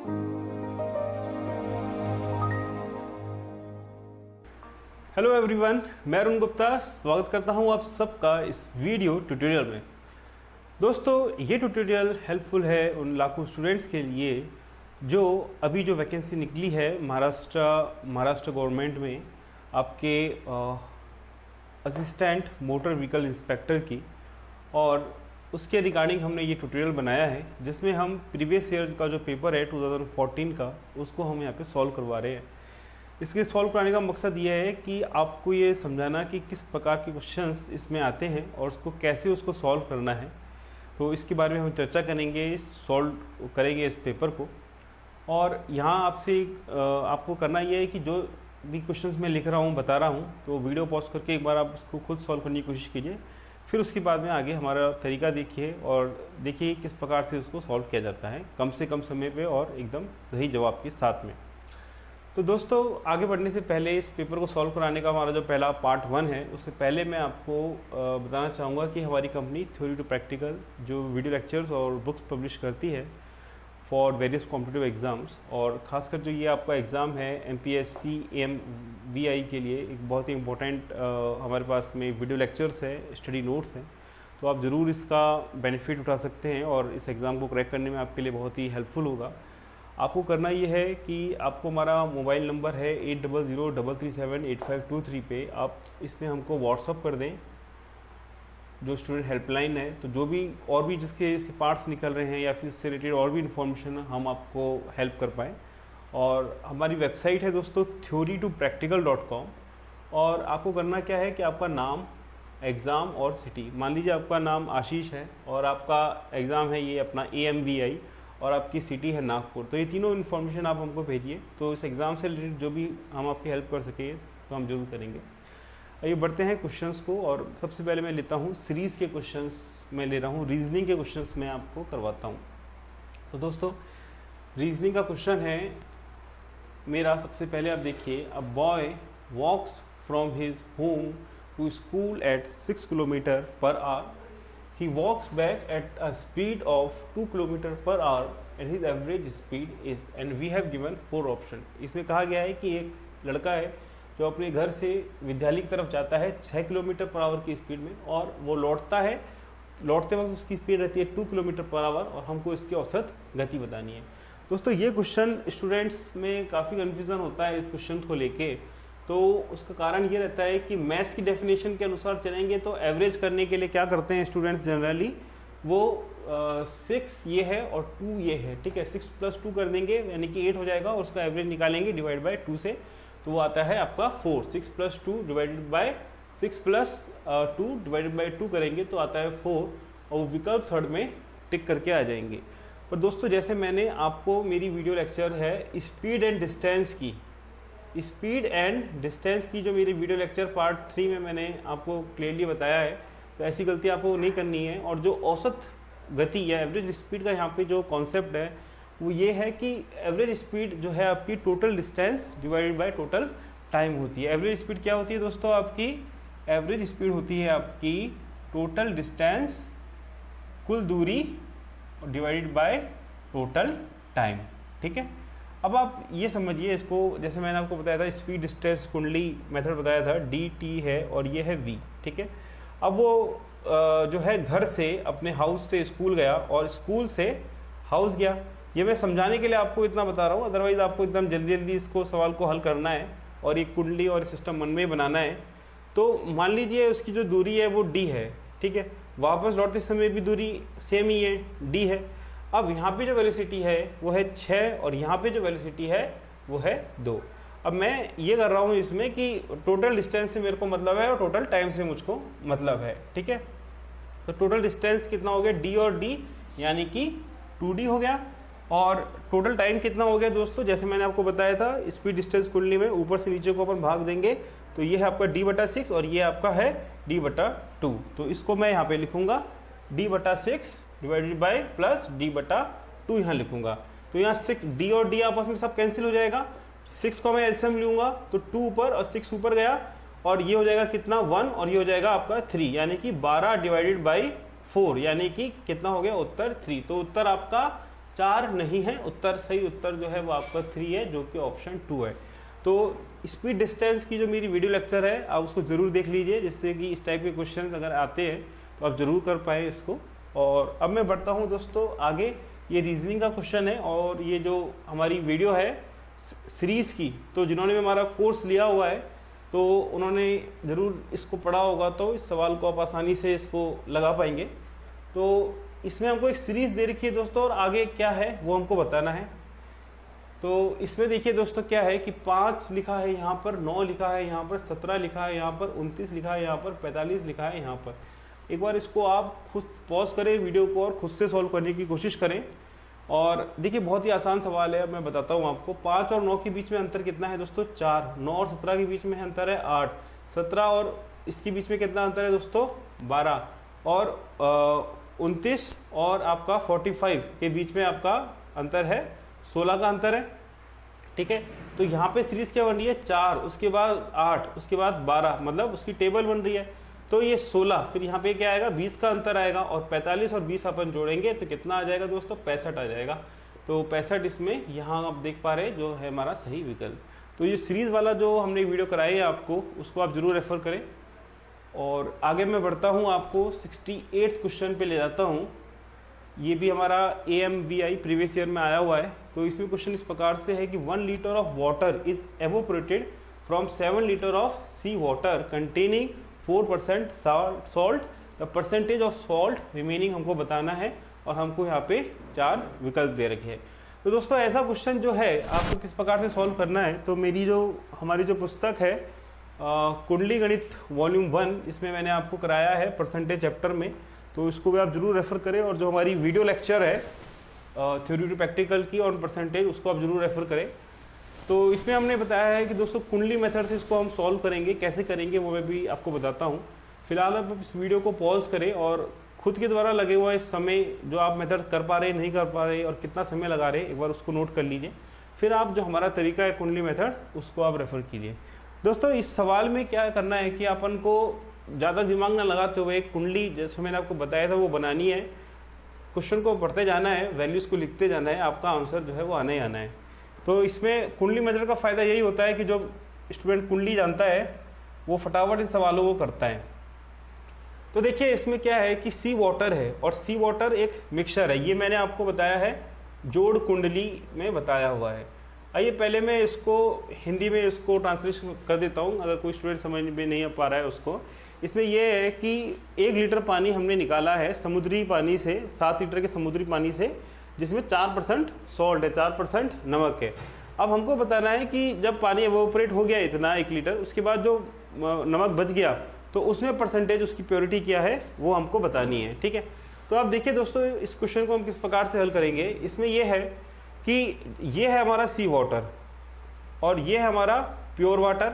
Hello everyone, मैं अरुण गुप्ता स्वागत करता हूं आप सबका इस वीडियो ट्यूटोरियल में। दोस्तों, ये ट्यूटोरियल हेल्पफुल है उन लाखों स्टूडेंट्स के लिए जो अभी जो वैकेंसी निकली है महाराष्ट्र गवर्नमेंट में आपके असिस्टेंट मोटर व्हीकल इंस्पेक्टर की, और उसके रिगार्डिंग हमने ये ट्यूटोरियल बनाया है जिसमें हम प्रीवियस ईयर का जो पेपर है 2014 का, उसको हम यहाँ पे सॉल्व करवा रहे हैं। इसके सॉल्व कराने का मकसद ये है कि आपको ये समझाना कि किस प्रकार के क्वेश्चंस इसमें आते हैं और उसको कैसे उसको सॉल्व करना है। तो इसके बारे में हम चर्चा करेंगे, सॉल्व करेंगे इस पेपर को। और यहाँ आपको करना ये है कि जो भी क्वेश्चंस मैं लिख रहा हूँ, बता रहा हूँ, तो वीडियो पॉज करके एक बार आप उसको खुद सॉल्व करने की कोशिश कीजिए। फिर उसके बाद में आगे हमारा तरीका देखिए और देखिए किस प्रकार से उसको सॉल्व किया जाता है कम से कम समय पे और एकदम सही जवाब के साथ में। तो दोस्तों, आगे बढ़ने से पहले इस पेपर को सॉल्व कराने का हमारा जो पहला पार्ट 1 है, उससे पहले मैं आपको बताना चाहूँगा कि हमारी कंपनी थ्योरी टू प्रैक्टिकल जो वीडियो लेक्चर्स और बुक्स पब्लिश करती है फॉर वेरियस कॉम्पिटिटिव एग्ज़ाम्स, और ख़ासकर जो ये आपका एग्ज़ाम है MPSC AMVI के लिए एक बहुत ही इम्पोर्टेंट हमारे पास में वीडियो लेक्चर्स है, स्टडी नोट्स हैं। तो आप ज़रूर इसका बेनिफिट उठा सकते हैं और इस एग्ज़ाम को क्रैक करने में आपके लिए बहुत ही हेल्पफुल होगा। आपको करना ये है कि आपको हमारा मोबाइल नंबर है 8003378523 पे, आप इसमें हमको व्हाट्सअप कर दें, जो स्टूडेंट हेल्पलाइन है। तो जो भी और भी इसके पार्ट्स निकल रहे हैं या फिर इससे रिलेटेड और भी इन्फॉर्मेशन हम आपको हेल्प कर पाएँ। और हमारी वेबसाइट है दोस्तों theorytopractical.com। और आपको करना क्या है कि आपका नाम, एग्ज़ाम और सिटी, मान लीजिए आपका नाम आशीष है और आपका एग्ज़ाम है ये अपना AMVI और आपकी सिटी है नागपुर। तो ये तीनों इन्फॉर्मेशन आप हमको भेजिए, तो इस एग्ज़ाम से रिलेटेड जो भी हम आपकी हेल्प कर सकें तो हम जरूर करेंगे। आइए बढ़ते हैं क्वेश्चंस को। और सबसे पहले मैं लेता हूँ सीरीज़ के क्वेश्चंस, मैं ले रहा हूँ रीजनिंग के क्वेश्चंस मैं आपको करवाता हूँ। तो दोस्तों, रीजनिंग का क्वेश्चन है मेरा। सबसे पहले आप देखिए, a boy walks from his home to school at 6 kilometre per hour. He walks back at a speed of 2 km per hour and his average speed is, and we have given 4 option। इसमें कहा गया है कि एक लड़का है जो अपने घर से विद्यालय की तरफ जाता है 6 किलोमीटर पर आवर की स्पीड में, और वो लौटते वक्त उसकी स्पीड रहती है 2 किलोमीटर पर आवर, और हमको इसकी औसत गति बतानी है। दोस्तों, ये क्वेश्चन स्टूडेंट्स में काफ़ी कन्फ्यूज़न होता है इस क्वेश्चन को लेके। तो उसका कारण ये रहता है कि मैथ्स की डेफिनेशन के अनुसार चलेंगे तो एवरेज करने के लिए क्या करते हैं स्टूडेंट्स जनरली, वो 6 ये है और 2 ये है, ठीक है। 6 + 2 कर देंगे यानी कि 8 हो जाएगा, और उसका एवरेज निकालेंगे डिवाइड बाय 2 से, तो वो आता है आपका 4। 6 + 2 डिवाइडेड बाय 6 + 2 डिवाइडेड बाय 2 करेंगे तो आता है 4, और विकल्प थर्ड में टिक करके आ जाएंगे। पर दोस्तों, जैसे मैंने आपको, मेरी वीडियो लेक्चर है स्पीड एंड डिस्टेंस की, स्पीड एंड डिस्टेंस की जो मेरी वीडियो लेक्चर पार्ट 3 में मैंने आपको क्लियरली बताया है, तो ऐसी गलती आपको नहीं करनी है। और जो औसत गति या एवरेज स्पीड का यहाँ पे जो कॉन्सेप्ट है वो ये है कि एवरेज स्पीड जो है आपकी total distance divided by total time होती है। एवरेज स्पीड क्या होती है दोस्तों? आपकी एवरेज स्पीड होती है आपकी टोटल डिस्टेंस, कुल दूरी, डिवाइडेड बाय टोटल टाइम, ठीक है। अब आप ये समझिए इसको, जैसे मैंने आपको बताया था स्पीड डिस्टेंस कुंडली मेथड बताया था, DT है और ये है V, ठीक है। अब वो जो है घर से अपने हाउस से स्कूल गया और स्कूल से हाउस गया। ये मैं समझाने के लिए आपको इतना बता रहा हूँ, अदरवाइज़ आपको एकदम जल्दी जल्दी इसको सवाल को हल करना है और एक कुंडली और सिस्टम मन में बनाना है। तो मान लीजिए उसकी जो दूरी है वो D है, ठीक है। वापस लौटते समय भी दूरी सेम ही है, D है। अब यहाँ पे जो वेलोसिटी है वो है 6 और यहाँ पे जो वेलोसिटी है वो है 2। अब मैं ये कर रहा हूँ इसमें कि टोटल डिस्टेंस से मेरे को मतलब है और टोटल टाइम से मुझको मतलब है, ठीक है। तो टोटल डिस्टेंस कितना हो गया? D और D यानी कि 2D हो गया। और टोटल टाइम कितना हो गया दोस्तों? जैसे मैंने आपको बताया था स्पीड डिस्टेंस कुंडली में ऊपर से नीचे को अपन भाग देंगे, तो ये है आपका D/6 और ये आपका है D/2। तो इसको मैं यहाँ पे लिखूंगा D/6 divided by plus D/2 यहाँ लिखूंगा। तो यहाँ 6 D और D आपस में सब कैंसिल हो जाएगा। 6 को मैं एलसीएम लूंगा तो 2 ऊपर और 6 ऊपर गया, और ये हो जाएगा कितना 1, और ये हो जाएगा आपका 3, यानी कि 12 डिवाइडेड बाई 4, यानी कि कितना हो गया उत्तर 3। तो उत्तर आपका 4 नहीं है उत्तर, सही उत्तर जो है वो आपका 3 है, जो कि ऑप्शन 2 है। तो स्पीड डिस्टेंस की जो मेरी वीडियो लेक्चर है आप उसको ज़रूर देख लीजिए, जिससे कि इस टाइप के क्वेश्चंस अगर आते हैं तो आप ज़रूर कर पाए इसको। और अब मैं बढ़ता हूँ दोस्तों आगे, ये रीजनिंग का क्वेश्चन है और ये जो हमारी वीडियो है सीरीज़ की, तो जिन्होंने हमारा कोर्स लिया हुआ है तो उन्होंने ज़रूर इसको पढ़ा होगा, तो इस सवाल को आप आसानी से इसको लगा पाएंगे। तो इसमें हमको एक सीरीज़ दे रखी है दोस्तों, और आगे क्या है वो हमको बताना है। तो इसमें देखिए दोस्तों क्या है कि 5 लिखा है यहाँ पर, 9 लिखा है यहाँ पर, 17 लिखा है यहाँ पर, 29 लिखा है यहाँ पर, 45 लिखा है यहाँ पर। एक बार इसको आप खुद पॉज करें वीडियो को और खुद से सॉल्व करने की कोशिश करें। और देखिए बहुत ही आसान सवाल है, अब मैं बताता हूँ आपको। 5 और 9 के बीच में अंतर कितना है दोस्तों? 4। 9 और 17 के बीच में अंतर है 8। 17 और इसके बीच में कितना अंतर है दोस्तों? 12। और 29 और आपका 45 के बीच में आपका अंतर है 16 का अंतर है, ठीक है। तो यहाँ पे सीरीज क्या बन रही है? 4, उसके बाद 8, उसके बाद 12, मतलब उसकी टेबल बन रही है। तो ये 16, फिर यहाँ पे क्या आएगा? 20 का अंतर आएगा, और 45 और 20 अपन जोड़ेंगे तो कितना आ जाएगा दोस्तों? 65 आ जाएगा। तो 65 इसमें यहाँ आप देख पा रहे हैं जो है हमारा सही विकल्प। तो ये सीरीज वाला जो हमने वीडियो कराई है आपको, उसको आप जरूर रेफर करें। और आगे मैं बढ़ता हूँ, आपको 68 क्वेश्चन पे ले जाता हूँ। ये भी हमारा AMVI प्रीवियस ईयर में आया हुआ है। तो इसमें क्वेश्चन इस प्रकार से है कि 1 litre of water is evaporated from 7 litre of sea water containing 4% salt, the percentage of salt remaining हमको बताना है, और हमको यहाँ पे 4 विकल्प दे रखे हैं। तो दोस्तों ऐसा क्वेश्चन जो है आपको किस प्रकार से सॉल्व करना है, तो हमारी जो पुस्तक है कुंडली गणित वॉल्यूम 1, इसमें मैंने आपको कराया है परसेंटेज चैप्टर में, तो इसको भी आप जरूर रेफर करें। और जो हमारी वीडियो लेक्चर है थ्योरी टू प्रैक्टिकल की ऑन परसेंटेज, उसको आप जरूर रेफर करें। तो इसमें हमने बताया है कि दोस्तों कुंडली मेथड से इसको हम सॉल्व करेंगे, कैसे करेंगे वो मैं भी आपको बताता हूँ। फिलहाल आप इस वीडियो को पॉज करें और खुद के द्वारा लगे हुआ इस समय जो आप मेथड कर पा रहे, नहीं कर पा रहे और कितना समय लगा रहे, एक बार उसको नोट कर लीजिए। फिर आप जो हमारा तरीका है कुंडली मेथड, उसको आप रेफर कीजिए। दोस्तों इस सवाल में क्या करना है कि अपन को ज़्यादा दिमाग ना लगाते हुए एक कुंडली, जैसे मैंने आपको बताया था, वो बनानी है। क्वेश्चन को पढ़ते जाना है, वैल्यूज़ को लिखते जाना है, आपका आंसर जो है वो आना ही आना है। तो इसमें कुंडली मेथड का फ़ायदा यही होता है कि जो स्टूडेंट कुंडली जानता है वो फटाफट इन सवालों को करता है। तो देखिए इसमें क्या है कि सी वाटर है, और सी वाटर एक मिक्सचर है, ये मैंने आपको बताया है, जोड़ कुंडली में बताया हुआ है। आइए पहले मैं इसको हिंदी में इसको ट्रांसलेशन कर देता हूँ, अगर कोई स्टूडेंट समझ में नहीं आ पा रहा है उसको। इसमें यह है कि 1 लीटर पानी हमने निकाला है समुद्री पानी से, 7 लीटर के समुद्री पानी से, जिसमें 4% सॉल्ट है, 4% नमक है। अब हमको बताना है कि जब पानी एवोपरेट हो गया इतना 1 लीटर, उसके बाद जो नमक बच गया तो उसमें परसेंटेज उसकी प्योरिटी क्या है वो हमको बतानी है, ठीक है। तो आप देखिए दोस्तों इस क्वेश्चन को हम किस प्रकार से हल करेंगे। इसमें यह है कि ये है हमारा सी वाटर, और ये है हमारा प्योर वाटर,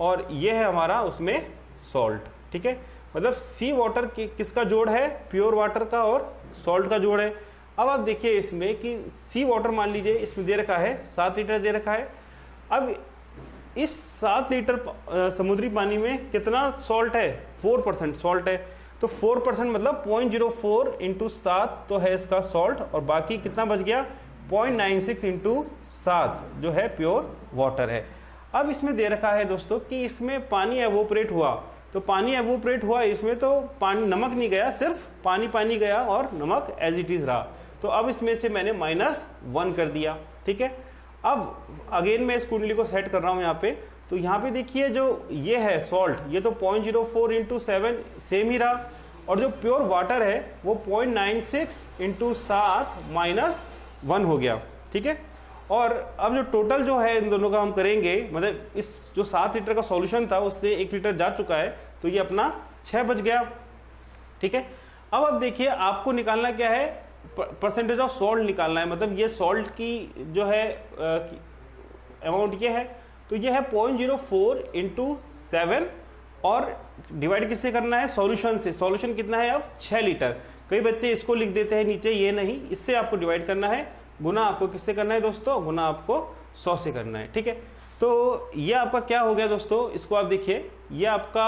और ये है हमारा उसमें सॉल्ट, ठीक है। मतलब सी वाटर किसका जोड़ है? प्योर वाटर का और सॉल्ट का जोड़ है। अब आप देखिए इसमें कि सी वाटर मान लीजिए इसमें दे रखा है 7 लीटर दे रखा है। अब इस 7 लीटर समुद्री पानी में कितना सॉल्ट है? 4% सॉल्ट है। तो 4% मतलब 0.04 इंटू 7 तो है इसका सॉल्ट, और बाकी कितना बच गया? 0.96 इंटू 7 जो है प्योर वाटर है। अब इसमें दे रखा है दोस्तों कि इसमें पानी एवोपरेट हुआ, तो पानी एवोपरेट हुआ इसमें तो पानी, नमक नहीं गया, सिर्फ पानी गया और नमक एज इट इज रहा। तो अब इसमें से मैंने -1 कर दिया, ठीक है। अब अगेन मैं इस कुंडली को सेट कर रहा हूँ यहाँ पे। तो यहाँ पे देखिए जो ये है सॉल्ट, ये तो 0.04 इंटू 7 सेम ही रहा, और जो प्योर वाटर है वो 0.96 इंटू 7 -1 हो गया, ठीक है। और अब जो टोटल जो है इन दोनों का हम करेंगे, मतलब इस जो 7 लीटर का सॉल्यूशन था उससे 1 लीटर जा चुका है, तो ये अपना 6 बच गया, ठीक है। अब देखिए आपको निकालना क्या है? परसेंटेज ऑफ सॉल्ट निकालना है, मतलब ये सॉल्ट की जो है अमाउंट ये है, तो ये है 0.04 इंटू 7, और डिवाइड किससे करना है? सॉल्यूशन से। सॉल्यूशन कितना है अब? 6 लीटर। कई बच्चे इसको लिख देते हैं नीचे, ये नहीं, इससे आपको डिवाइड करना है। गुना आपको किससे करना है दोस्तों? गुना आपको 100 से करना है, ठीक है। तो ये आपका क्या हो गया दोस्तों? इसको आप देखिए, ये आपका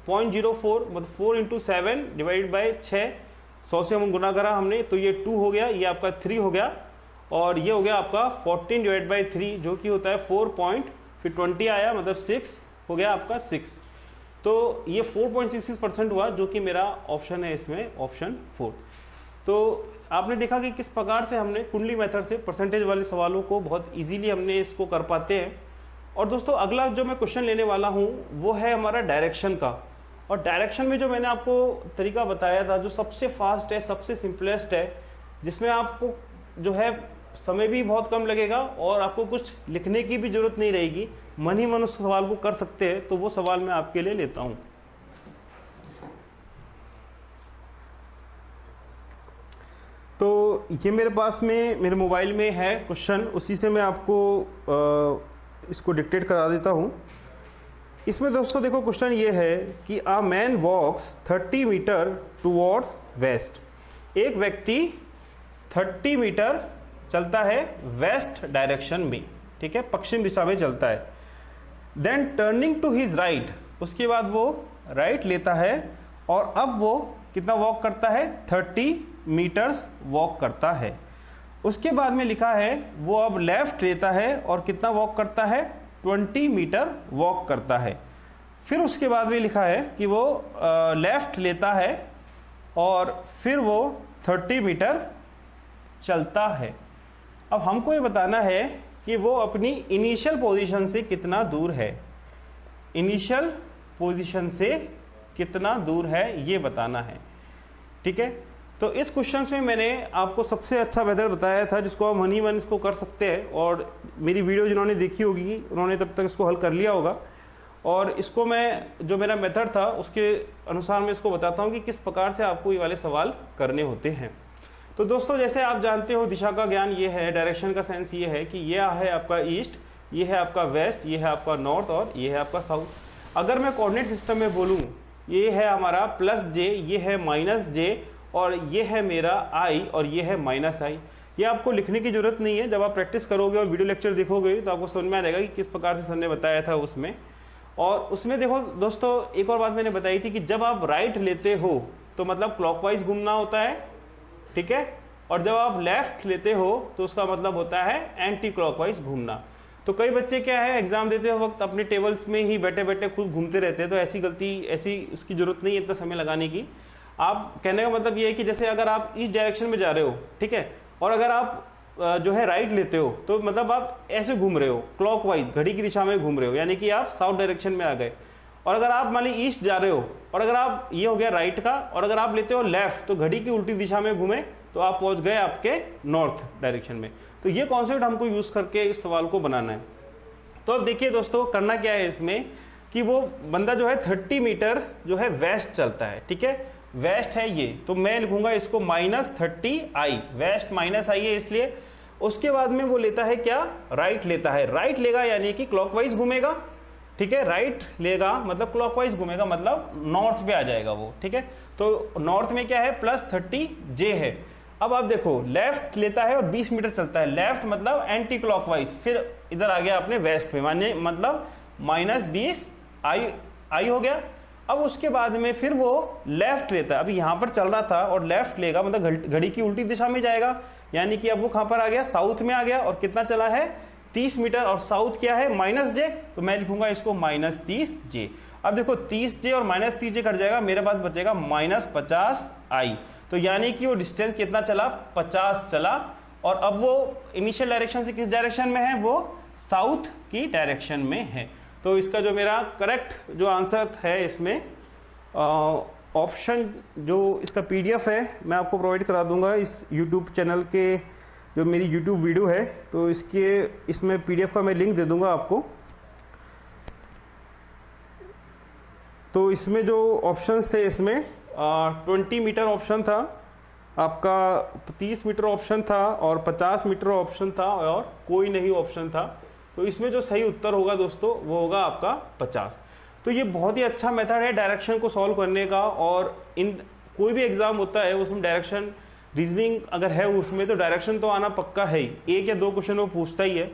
0.04 मतलब 4 इंटू 7 डिवाइड बाई 6, 100 से हम गुना करा हमने, तो ये 2 हो गया, ये आपका 3 हो गया, और ये हो गया आपका 14 डिवाइड बाई 3 जो कि होता है 4 पॉइंट, फिर 20 आया मतलब 6 हो गया आपका 6। तो ये 4.66% हुआ जो कि मेरा ऑप्शन है इसमें ऑप्शन 4। तो आपने देखा कि किस प्रकार से हमने कुंडली मेथड से परसेंटेज वाले सवालों को बहुत इजीली हमने इसको कर पाते हैं। और दोस्तों अगला जो मैं क्वेश्चन लेने वाला हूँ वो है हमारा डायरेक्शन का। और डायरेक्शन में जो मैंने आपको तरीका बताया था जो सबसे फास्ट है, सबसे सिंपलेस्ट है, जिसमें आपको जो है समय भी बहुत कम लगेगा और आपको कुछ लिखने की भी जरूरत नहीं रहेगी, मन ही मन उस सवाल को कर सकते हैं, तो वो सवाल मैं आपके लिए लेता हूँ। तो ये मेरे पास में मेरे मोबाइल में है क्वेश्चन, उसी से मैं आपको इसको डिक्टेट करा देता हूँ। इसमें दोस्तों देखो क्वेश्चन ये है कि a man walks 30 metre towards west. एक व्यक्ति 30 मीटर चलता है वेस्ट डायरेक्शन में, ठीक है, पश्चिम दिशा में चलता है। Then turning to his right, उसके बाद वो राइट लेता है और अब वो कितना वॉक करता है, 30 मीटर्स वॉक करता है। उसके बाद में लिखा है वो अब लेफ्ट लेता है और कितना वॉक करता है, 20 मीटर वॉक करता है। फिर उसके बाद में लिखा है कि वो लेफ्ट लेता है और फिर वो 30 मीटर चलता है। अब हमको ये बताना है कि वो अपनी इनिशियल पोजीशन से कितना दूर है, इनिशियल पोजीशन से कितना दूर है ये बताना है, ठीक है। तो इस क्वेश्चन में मैंने आपको सबसे अच्छा मेथड बताया था जिसको हम मन ही मन इसको कर सकते हैं, और मेरी वीडियो जिन्होंने देखी होगी उन्होंने तब तक इसको हल कर लिया होगा। और इसको मैं जो मेरा मेथड था उसके अनुसार मैं इसको बताता हूँ कि किस प्रकार से आपको ये वाले सवाल करने होते हैं। तो दोस्तों जैसे आप जानते हो दिशा का ज्ञान ये है, डायरेक्शन का सेंस ये है कि ये है आपका ईस्ट, ये है आपका वेस्ट, ये है आपका नॉर्थ और ये है आपका साउथ। अगर मैं कोऑर्डिनेट सिस्टम में बोलूँ, ये है हमारा +j, ये है -j और ये है मेरा i और ये है -i। ये आपको लिखने की जरूरत नहीं है, जब आप प्रैक्टिस करोगे और वीडियो लेक्चर देखोगे तो आपको समझ में आ जाएगा कि किस प्रकार से सर ने बताया था उसमें। और उसमें देखो दोस्तों एक और बात मैंने बताई थी कि जब आप राइट लेते हो तो मतलब क्लॉकवाइज घूमना होता है, ठीक है, और जब आप लेफ्ट लेते हो तो उसका मतलब होता है एंटी क्लॉकवाइज घूमना। तो कई बच्चे क्या है एग्जाम देते वक्त अपने टेबल्स में ही बैठे बैठे खुद घूमते रहते हैं, तो ऐसी गलती, ऐसी उसकी जरूरत नहीं है इतना समय लगाने की। आप कहने का मतलब ये है कि जैसे अगर आप इस डायरेक्शन में जा रहे हो, ठीक है, और अगर आप जो है राइट लेते हो तो मतलब आप ऐसे घूम रहे हो, क्लॉकवाइज घड़ी की दिशा में घूम रहे हो, यानी कि आप साउथ डायरेक्शन में आ गए। और अगर आप मान ली ईस्ट जा रहे हो और अगर आप, ये हो गया राइट का, और अगर आप लेते हो लेफ्ट तो घड़ी की उल्टी दिशा में घूमे तो आप पहुंच गए आपके नॉर्थ डायरेक्शन में। तो ये कॉन्सेप्ट हमको यूज करके इस सवाल को बनाना है। तो अब देखिए दोस्तों करना क्या है इसमें कि वो बंदा जो है 30 मीटर जो है वेस्ट चलता है, ठीक है, वेस्ट है ये, तो मैं लिखूंगा इसको -30i, वेस्ट -i है इसलिए। उसके बाद में वो लेता है क्या, राइट लेता है, राइट लेगा यानी कि क्लॉकवाइज घूमेगा, ठीक है, राइट लेगा मतलब क्लॉकवाइज घूमेगा, मतलब नॉर्थ पे आ जाएगा वो, ठीक है। तो नॉर्थ में क्या है, +30j है। अब आप देखो लेफ्ट लेता है और 20 मीटर चलता है, लेफ्ट मतलब एंटी क्लॉकवाइज, फिर इधर आ गया अपने वेस्ट पे, मानिए मतलब -20i हो गया। अब उसके बाद में फिर वो लेफ्ट लेता है, अभी यहाँ पर चल रहा था और लेफ्ट लेगा मतलब घड़ी की उल्टी दिशा में जाएगा, यानी कि अब वो कहाँ पर आ गया, साउथ में आ गया, और कितना चला है 30 मीटर, और साउथ क्या है -j, तो मैं लिखूंगा इसको -30j। अब देखो 30j और -30j कट जाएगा, मेरे पास बचेगा -50i। तो यानी कि वो डिस्टेंस कितना चला, 50 चला, और अब वो इनिशियल डायरेक्शन से किस डायरेक्शन में है, वो साउथ की डायरेक्शन में है। तो इसका जो मेरा करेक्ट जो आंसर है इसमें ऑप्शन, जो इसका PDF है मैं आपको प्रोवाइड करा दूंगा इस YouTube चैनल के, जो मेरी YouTube वीडियो है, तो इसमें PDF का मैं लिंक दे दूंगा आपको। तो इसमें जो ऑप्शंस थे इसमें 20 मीटर ऑप्शन था आपका, 30 मीटर ऑप्शन था और 50 मीटर ऑप्शन था और कोई नहीं ऑप्शन था। तो इसमें जो सही उत्तर होगा दोस्तों वो होगा आपका 50। तो ये बहुत ही अच्छा मेथड है डायरेक्शन को सॉल्व करने का, और इन कोई भी एग्जाम होता है उसमें डायरेक्शन रीजनिंग अगर है उसमें तो डायरेक्शन तो आना पक्का है ही, 1 या 2 क्वेश्चन वो पूछता ही है।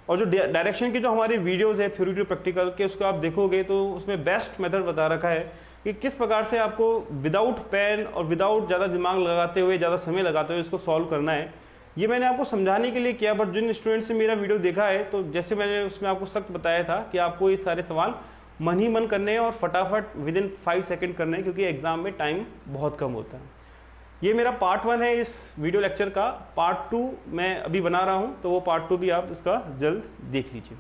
और जो डायरेक्शन की जो हमारी वीडियोस है थ्योरी टू प्रैक्टिकल के, उसको आप देखोगे तो उसमें बेस्ट मेथड बता रखा है कि किस प्रकार से आपको विदाउट पेन और विदाउट ज़्यादा दिमाग लगाते हुए, ज़्यादा समय लगाते हुए इसको सॉल्व करना है। ये मैंने आपको समझाने के लिए किया, बट जिन स्टूडेंट्स ने मेरा वीडियो देखा है तो जैसे मैंने उसमें आपको सख्त बताया था कि आपको ये सारे सवाल मन ही मन करने हैं और फटाफट विद इन 5 सेकेंड करने हैं, क्योंकि एग्जाम में टाइम बहुत कम होता है। ये मेरा पार्ट 1 है इस वीडियो लेक्चर का। पार्ट 2 मैं अभी बना रहा हूँ, तो वो पार्ट 2 भी आप इसका जल्द देख लीजिए।